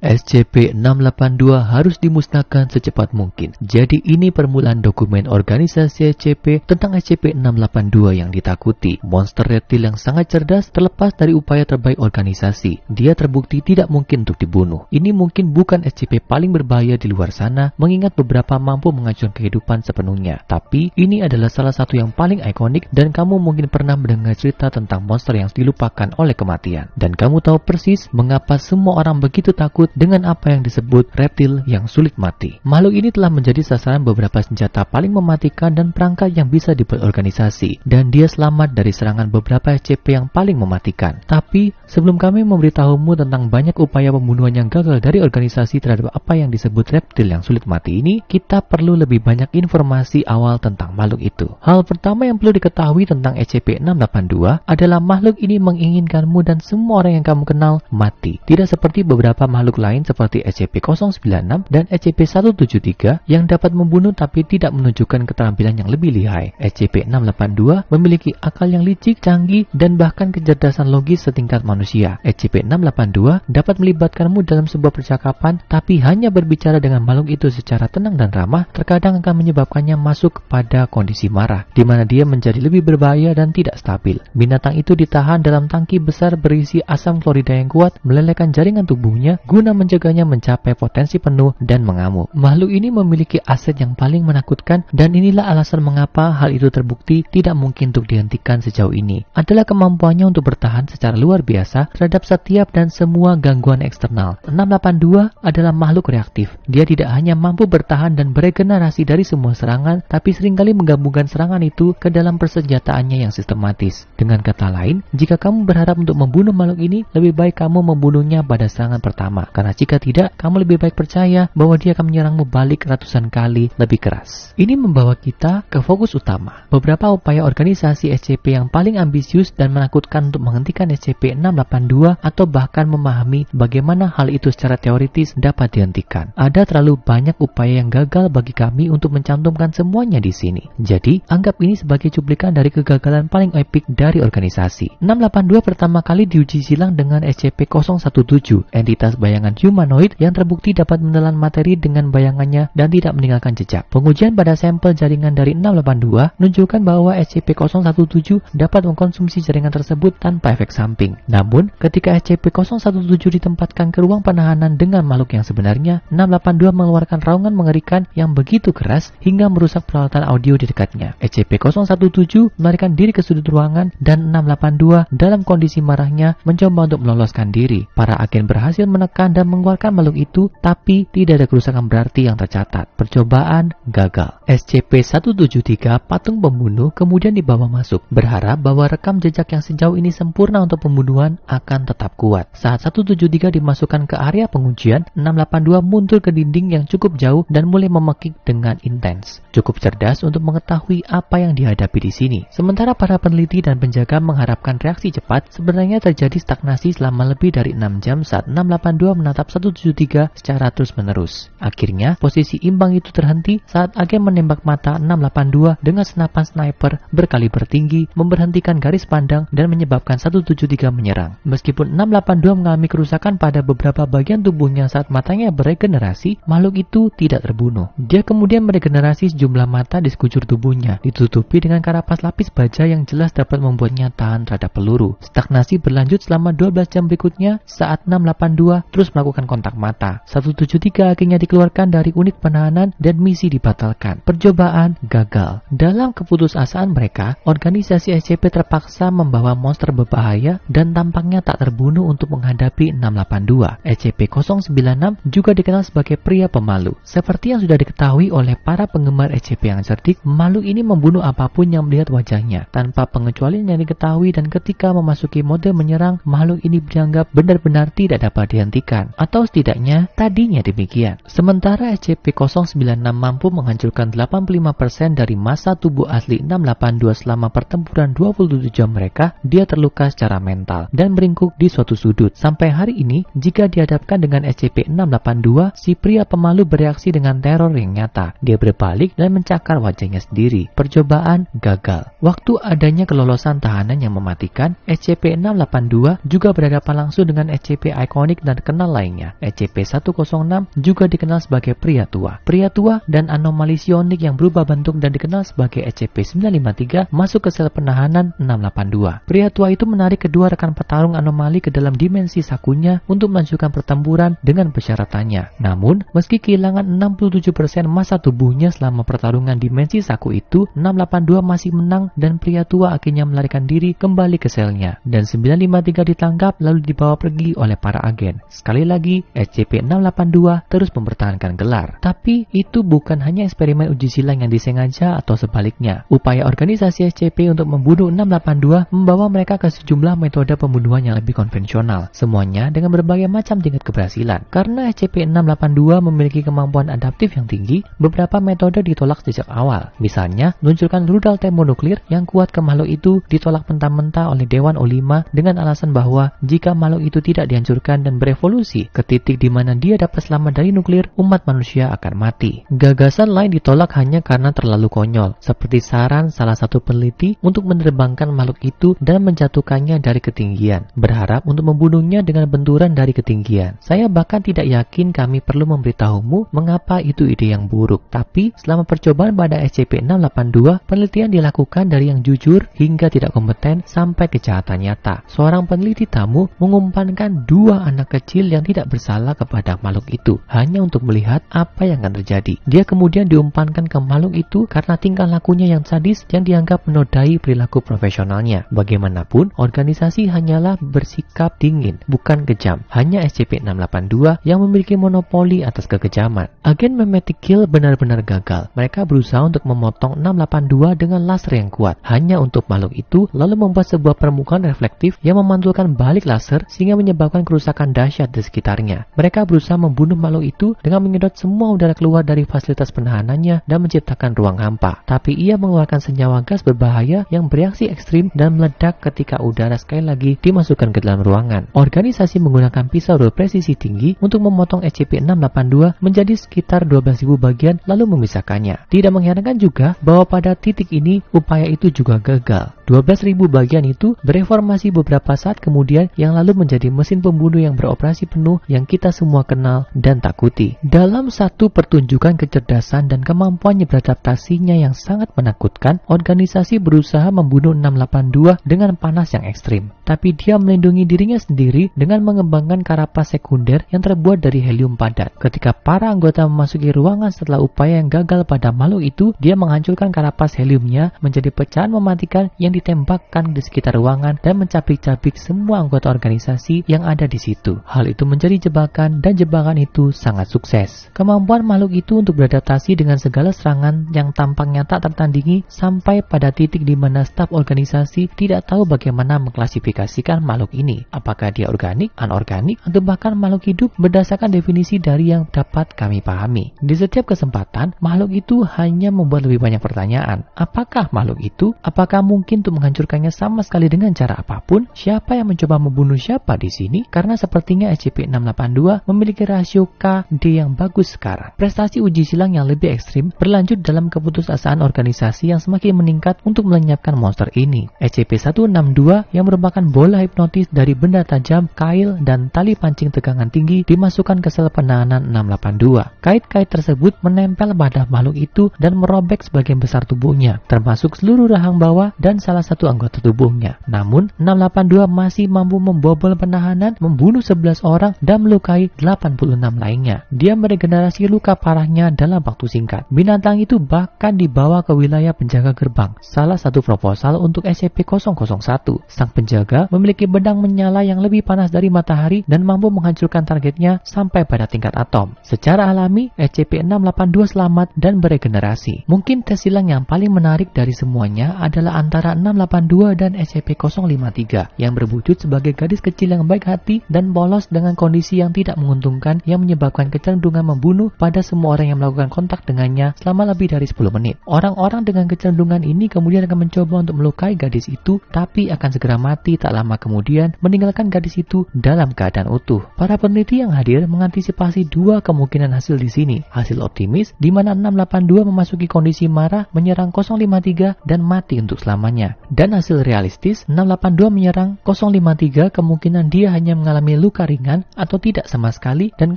SCP-682 harus dimusnahkan secepat mungkin. Jadi ini permulaan dokumen organisasi SCP tentang SCP-682 yang ditakuti. Monster reptil yang sangat cerdas terlepas dari upaya terbaik organisasi. Dia terbukti tidak mungkin untuk dibunuh. Ini mungkin bukan SCP paling berbahaya di luar sana, mengingat beberapa mampu menghancurkan kehidupan sepenuhnya. Tapi ini adalah salah satu yang paling ikonik dan kamu mungkin pernah mendengar cerita tentang monster yang dilupakan oleh kematian. Dan kamu tahu persis mengapa semua orang begitu takut dengan apa yang disebut reptil yang sulit mati. Makhluk ini telah menjadi sasaran beberapa senjata paling mematikan dan perangkat yang bisa dibuat organisasi, dan dia selamat dari serangan beberapa SCP yang paling mematikan. Tapi sebelum kami memberitahumu tentang banyak upaya pembunuhan yang gagal dari organisasi terhadap apa yang disebut reptil yang sulit mati ini, kita perlu lebih banyak informasi awal tentang makhluk itu. Hal pertama yang perlu diketahui tentang SCP-682 adalah makhluk ini menginginkanmu dan semua orang yang kamu kenal mati. Tidak seperti beberapa makhluk lain seperti SCP-096 dan SCP-173 yang dapat membunuh tapi tidak menunjukkan keterampilan yang lebih lihai. SCP-682 memiliki akal yang licik, canggih, dan bahkan kecerdasan logis setingkat manusia. SCP-682 dapat melibatkanmu dalam sebuah percakapan, tapi hanya berbicara dengan makhluk itu secara tenang dan ramah terkadang akan menyebabkannya masuk pada kondisi marah, di mana dia menjadi lebih berbahaya dan tidak stabil. Binatang itu ditahan dalam tangki besar berisi asam klorida yang kuat, melelehkan jaringan tubuhnya guna mencegahnya mencapai potensi penuh dan mengamuk. Makhluk ini memiliki aset yang paling menakutkan, dan inilah alasan mengapa hal itu terbukti tidak mungkin untuk dihentikan sejauh ini, adalah kemampuannya untuk bertahan secara luar biasa terhadap setiap dan semua gangguan eksternal. 682 adalah makhluk reaktif. Dia tidak hanya mampu bertahan dan beregenerasi dari semua serangan, tapi seringkali menggabungkan serangan itu ke dalam persenjataannya yang sistematis. Dengan kata lain, jika kamu berharap untuk membunuh makhluk ini, lebih baik kamu membunuhnya pada serangan pertama, karena jika tidak, kamu lebih baik percaya bahwa dia akan menyerangmu balik ratusan kali lebih keras. Ini membawa kita ke fokus utama. Beberapa upaya organisasi SCP yang paling ambisius dan menakutkan untuk menghentikan SCP-682 atau bahkan memahami bagaimana hal itu secara teoritis dapat dihentikan. Ada terlalu banyak upaya yang gagal bagi kami untuk mencantumkan semuanya di sini. Jadi, anggap ini sebagai cuplikan dari kegagalan paling epik dari organisasi. 682 pertama kali diuji silang dengan SCP-017, entitas bayangan humanoid yang terbukti dapat menelan materi dengan bayangannya dan tidak meninggalkan jejak. Pengujian pada sampel jaringan dari 682 menunjukkan bahwa SCP-017 dapat mengkonsumsi jaringan tersebut tanpa efek samping. Namun, ketika SCP-017 ditempatkan ke ruang penahanan dengan makhluk yang sebenarnya, 682 mengeluarkan raungan mengerikan yang begitu keras hingga merusak peralatan audio di dekatnya. SCP-017 melarikan diri ke sudut ruangan dan 682 dalam kondisi marahnya mencoba untuk meloloskan diri. Para agen berhasil menekan dan mengeluarkan makhluk itu, tapi tidak ada kerusakan berarti yang tercatat. Percobaan gagal. SCP-173, patung pembunuh, kemudian dibawa masuk, berharap bahwa rekam jejak yang sejauh ini sempurna untuk pembunuhan akan tetap kuat. Saat 173 dimasukkan ke area pengujian, 682 muncul ke dinding yang cukup jauh dan mulai memekik dengan intens. Cukup cerdas untuk mengetahui apa yang dihadapi di sini. Sementara para peneliti dan penjaga mengharapkan reaksi cepat, sebenarnya terjadi stagnasi selama lebih dari 6 jam saat 682 menatap 173 secara terus-menerus. Akhirnya, posisi imbang itu terhenti saat agen menembak mata 682 dengan senapan sniper berkaliber tinggi, memberhentikan garis pandang dan menyebabkan 173 menyerang. Meskipun 682 mengalami kerusakan pada beberapa bagian tubuhnya saat matanya beregenerasi, makhluk itu tidak terbunuh. Dia kemudian meregenerasi sejumlah mata di sekujur tubuhnya, ditutupi dengan karapas lapis baja yang jelas dapat membuatnya tahan terhadap peluru. Stagnasi berlanjut selama 12 jam berikutnya saat 682 terus melakukan kontak mata. 173 akhirnya dikeluarkan dari unit penahanan dan misi dibatalkan. Percobaan gagal. Dalam keputusasaan mereka, organisasi SCP terpaksa membawa monster berbahaya dan tampaknya tak terbunuh untuk menghadapi 682. SCP-096 juga dikenal sebagai pria pemalu. Seperti yang sudah diketahui oleh para penggemar SCP yang cerdik, makhluk ini membunuh apapun yang melihat wajahnya, tanpa pengecualian yang diketahui, dan ketika memasuki mode menyerang, makhluk ini dianggap benar-benar tidak dapat dihentikan, atau setidaknya tadinya demikian. Sementara SCP-096 mampu menghancurkan 85% dari massa tubuh asli 682 selama pertempuran 27 jam mereka, dia terluka secara mental dan meringkuk di suatu sudut. Sampai hari ini, jika dihadapkan dengan SCP-682, si pria pemalu bereaksi dengan teror yang nyata. Dia berbalik dan mencakar wajahnya sendiri. Percobaan gagal. Waktu adanya kelolosan tahanan yang mematikan, SCP-682 juga berhadapan langsung dengan SCP ikonik dan kenal lainnya, SCP-106 juga dikenal sebagai pria tua. Pria tua dan anomali psionik yang berubah bentuk dan dikenal sebagai SCP-953 masuk ke sel penahanan 682. Pria tua itu menarik kedua rekan petarung anomali ke dalam dimensi sakunya untuk melanjutkan pertempuran dengan persyaratannya. Namun, meski kehilangan 67% massa tubuhnya selama pertarungan dimensi saku itu, 682 masih menang dan pria tua akhirnya melarikan diri kembali ke selnya. Dan 953 ditangkap lalu dibawa pergi oleh para agen. Sekali lagi, SCP-682 terus mempertahankan gelar. Tapi itu bukan hanya eksperimen uji silang yang disengaja atau sebaliknya. Upaya organisasi SCP untuk membunuh 682 membawa mereka ke sejumlah metode pembunuhan yang lebih konvensional. Semuanya dengan berbagai macam tingkat keberhasilan. Karena SCP-682 memiliki kemampuan adaptif yang tinggi, beberapa metode ditolak sejak awal. Misalnya, meluncurkan rudal termonuklir yang kuat ke makhluk itu ditolak mentah-mentah oleh Dewan O5 dengan alasan bahwa jika makhluk itu tidak dihancurkan dan berevolusi ke titik di mana dia dapat selamat dari nuklir, umat manusia akan mati. Gagasan lain ditolak hanya karena terlalu konyol, seperti saran salah satu peneliti untuk menerbangkan makhluk itu dan menjatuhkannya dari ketinggian, berharap untuk membunuhnya dengan benturan dari ketinggian. Saya bahkan tidak yakin kami perlu memberitahumu mengapa itu ide yang buruk. Tapi selama percobaan pada SCP-682, penelitian dilakukan dari yang jujur hingga tidak kompeten sampai kejahatan nyata. Seorang peneliti tamu mengumpankan 2 anak kecil yang tidak bersalah kepada makhluk itu hanya untuk melihat apa yang akan terjadi. Dia kemudian diumpankan ke makhluk itu karena tingkah lakunya yang sadis yang dianggap menodai perilaku profesionalnya. Bagaimanapun, organisasi hanyalah bersikap dingin, bukan kejam. Hanya SCP-682 yang memiliki monopoli atas kekejaman. Agen Memetic Kill benar-benar gagal. Mereka berusaha untuk memotong 682 dengan laser yang kuat hanya untuk makhluk itu, lalu membuat sebuah permukaan reflektif yang memantulkan balik laser sehingga menyebabkan kerusakan dahsyat di sekitarnya. Mereka berusaha membunuh makhluk itu dengan menyedot semua udara keluar dari fasilitas penahanannya dan menciptakan ruang hampa. Tapi ia mengeluarkan senyawa gas berbahaya yang bereaksi ekstrim dan meledak ketika udara sekali lagi dimasukkan ke dalam ruangan. Organisasi menggunakan pisau berpresisi tinggi untuk memotong SCP-682 menjadi sekitar 12.000 bagian lalu memisahkannya. Tidak mengherankan juga bahwa pada titik ini upaya itu juga gagal. 12.000 bagian itu bereformasi beberapa saat kemudian yang lalu menjadi mesin pembunuh yang beroperasi penuh yang kita semua kenal dan takuti. Dalam satu pertunjukan kecerdasan dan kemampuannya beradaptasinya yang sangat menakutkan, organisasi berusaha membunuh 682 dengan panas yang ekstrim. Tapi dia melindungi dirinya sendiri dengan mengembangkan karapas sekunder yang terbuat dari helium padat. Ketika para anggota memasuki ruangan setelah upaya yang gagal pada makhluk itu, dia menghancurkan karapas heliumnya menjadi pecahan mematikan yang ditembakkan di sekitar ruangan dan mencabik-cabik semua anggota organisasi yang ada di situ. Hal itu menjadi jebakan dan jebakan itu sangat sukses. Kemampuan makhluk itu untuk beradaptasi dengan segala serangan yang tampaknya tak tertandingi sampai pada titik di mana staf organisasi tidak tahu bagaimana mengklasifikasikan makhluk ini. Apakah dia organik, anorganik, atau bahkan makhluk hidup berdasarkan definisi dari yang dapat kami pahami. Di setiap kesempatan, makhluk itu hanya membuat lebih banyak pertanyaan. Apakah makhluk itu? Apakah mungkin untuk menghancurkannya sama sekali dengan cara apapun? Siapa yang mencoba membunuh siapa di sini? Karena sepertinya SCP-682 memiliki rasio KD yang bagus sekarang. Prestasi uji silang yang lebih ekstrim berlanjut dalam keputusasaan organisasi yang semakin meningkat untuk melenyapkan monster ini. SCP-162 yang merupakan bola hipnotis dari benda tajam, kail, dan tali pancing tegangan tinggi dimasukkan ke sel penahanan 682. Kait-kait tersebut menempel pada makhluk itu dan merobek sebagian besar tubuhnya, termasuk seluruh rahang bawah dan salah satu anggota tubuhnya. Namun, 682 masih mampu membobol penahanan, membunuh 11 orang, dan melukai 86 lainnya. Dia meregenerasi luka parahnya dalam waktu singkat. Binatang itu bahkan dibawa ke wilayah penjaga gerbang, salah satu proposal untuk SCP-001. Sang penjaga memiliki pedang menyala yang lebih panas dari matahari dan mampu menghancurkan targetnya sampai pada tingkat atom. Secara alami, SCP-682 selamat dan beregenerasi. Mungkin tes silang yang paling menarik dari semuanya adalah antara 682 dan SCP-053 yang berwujud sebagai gadis kecil yang baik hati dan polos dengan kondisi yang tidak menguntungkan yang menyebabkan kecenderungan membunuh pada semua orang yang melakukan kontak dengannya selama lebih dari 10 menit. Orang-orang dengan kecenderungan ini kemudian akan mencoba untuk melukai gadis itu, tapi akan segera mati tak lama kemudian meninggalkan gadis itu dalam keadaan utuh. Para peneliti yang hadir mengantisipasi 2 kemungkinan hasil di sini. Hasil optimis di mana 682 memasuki kondisi marah menyerang 053 dan mati untuk selamanya. Dan hasil realistis 682 menyerang 053 kemungkinan dia hanya mengalami luka ringan penahanan atau tidak sama sekali dan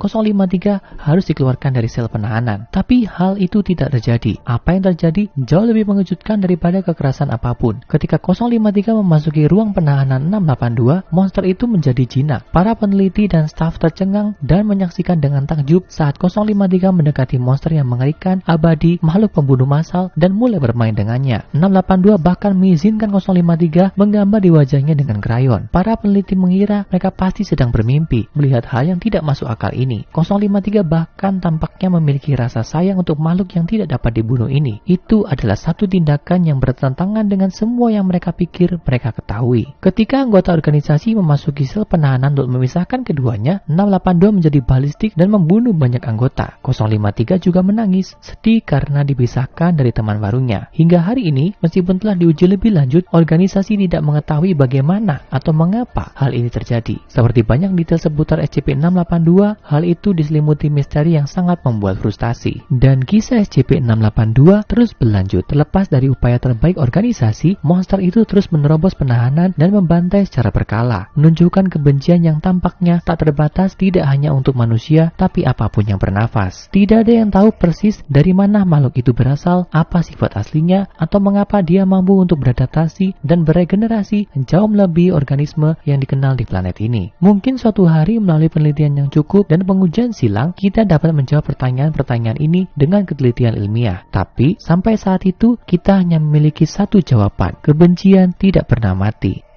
053 harus dikeluarkan dari sel penahanan. Tapi hal itu tidak terjadi. Apa yang terjadi jauh lebih mengejutkan daripada kekerasan apapun. Ketika 053 memasuki ruang penahanan 682, monster itu menjadi jinak. Para peneliti dan staf tercengang dan menyaksikan dengan takjub saat 053 mendekati monster yang mengerikan, abadi, makhluk pembunuh massal, dan mulai bermain dengannya. 682 bahkan mengizinkan 053 menggambar di wajahnya dengan krayon. Para peneliti mengira mereka pasti sedang bermimpi melihat hal yang tidak masuk akal ini. 053 bahkan tampaknya memiliki rasa sayang untuk makhluk yang tidak dapat dibunuh ini. Itu adalah satu tindakan yang bertentangan dengan semua yang mereka pikir mereka ketahui. Ketika anggota organisasi memasuki sel penahanan untuk memisahkan keduanya, 682 menjadi balistik dan membunuh banyak anggota. 053 juga menangis, sedih karena dipisahkan dari teman barunya. Hingga hari ini, meskipun telah diuji lebih lanjut, organisasi tidak mengetahui bagaimana atau mengapa hal ini terjadi. Seperti banyak detail seputar SCP-682, hal itu diselimuti misteri yang sangat membuat frustasi. Dan kisah SCP-682 terus berlanjut. Terlepas dari upaya terbaik organisasi, monster itu terus menerobos penahanan dan membantai secara berkala, menunjukkan kebencian yang tampaknya tak terbatas tidak hanya untuk manusia, tapi apapun yang bernafas. Tidak ada yang tahu persis dari mana makhluk itu berasal, apa sifat aslinya, atau mengapa dia mampu untuk beradaptasi dan beregenerasi jauh melebihi organisme yang dikenal di planet ini. Mungkin suatu hari melalui penelitian yang cukup dan pengujian silang, kita dapat menjawab pertanyaan-pertanyaan ini dengan ketelitian ilmiah. Tapi, sampai saat itu, kita hanya memiliki satu jawaban: kebencian tidak pernah mati.